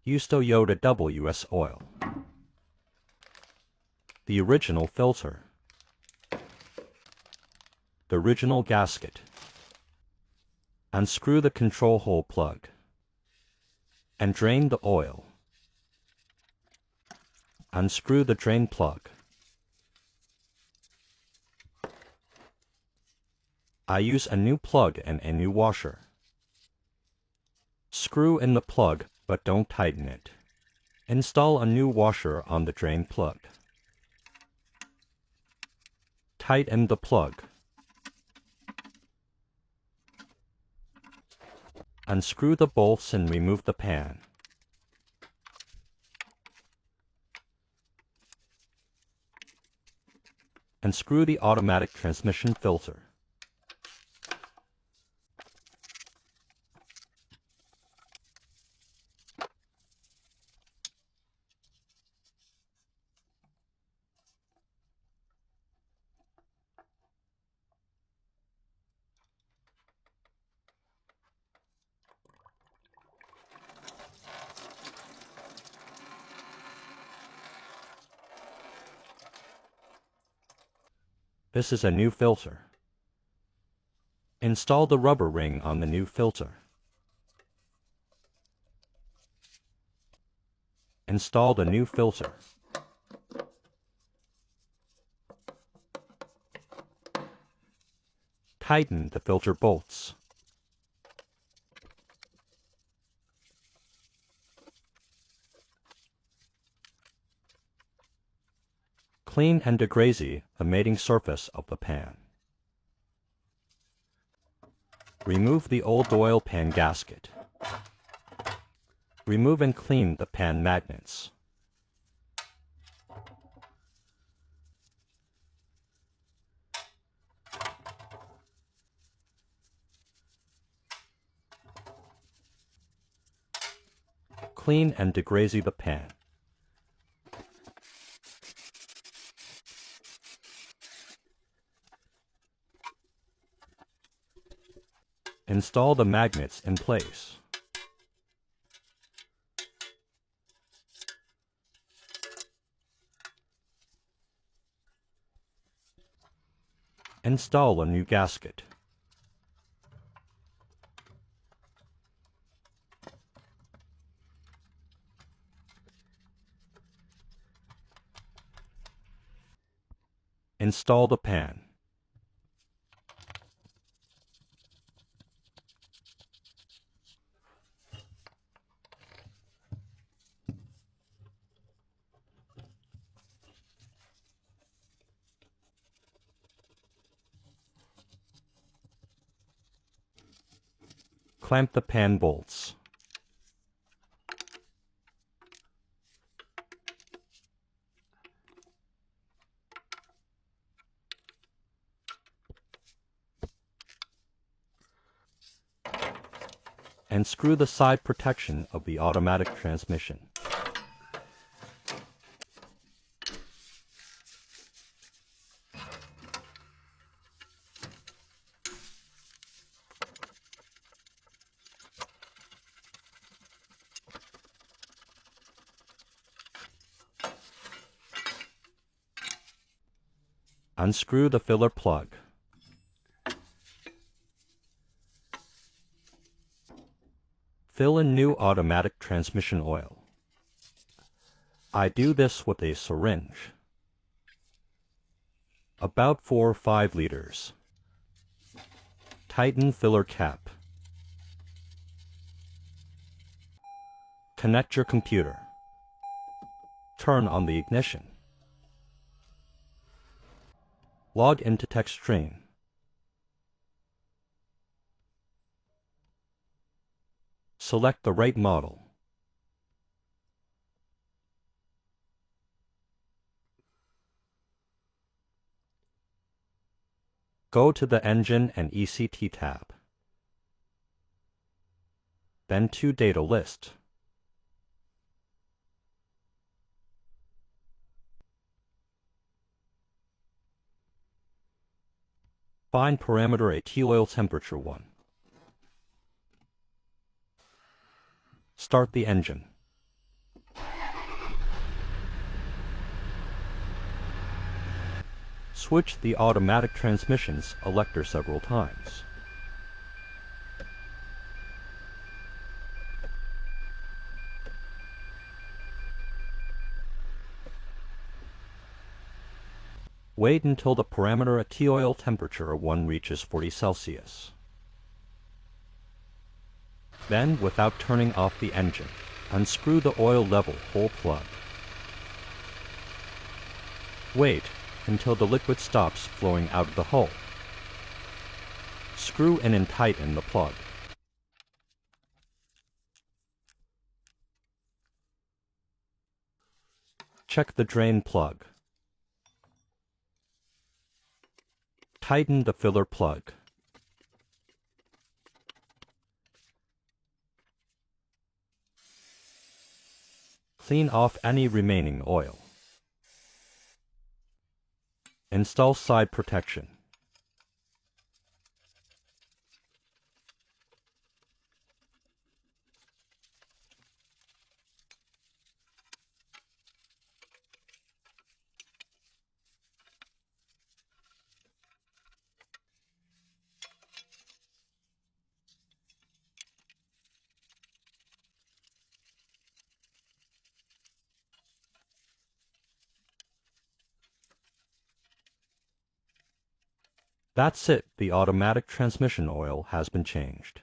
Use Toyota WS oil. The original filter. The original gasket. Unscrew the control hole plug. And drain the oil. Unscrew the drain plug. I use a new plug and a new washer. Screw in the plug, but don't tighten it. Install a new washer on the drain plug. Tighten the plug. Unscrew the bolts and remove the pan. Unscrew the automatic transmission filter. This is a new filter. Install the rubber ring on the new filter. Install the new filter. Tighten the filter bolts. Clean and degrade the mating surface of the pan. Remove the old oil pan gasket. Remove and clean the pan magnets. Clean and degrade the pan. Install the magnets in place. Install a new gasket. Install the pan. Clamp the pan bolts. And screw the side protection of the automatic transmission. Unscrew the filler plug. Fill in new automatic transmission oil. I do this with a syringe. About 4 or 5 liters. Tighten filler cap. Connect your computer. Turn on the ignition. Log into TechStream. Select the right model. Go to the Engine and ECT tab. Then to Data List. Find parameter AT oil temperature 1. Start the engine. Switch the automatic transmission's elector several times. Wait until the parameter at T-oil temperature 1 reaches 40 Celsius. Then, without turning off the engine, unscrew the oil level hole plug. Wait until the liquid stops flowing out of the hole. Screw in and tighten the plug. Check the drain plug. Tighten the filler plug. Clean off any remaining oil. Install side protection. That's it, the automatic transmission oil has been changed.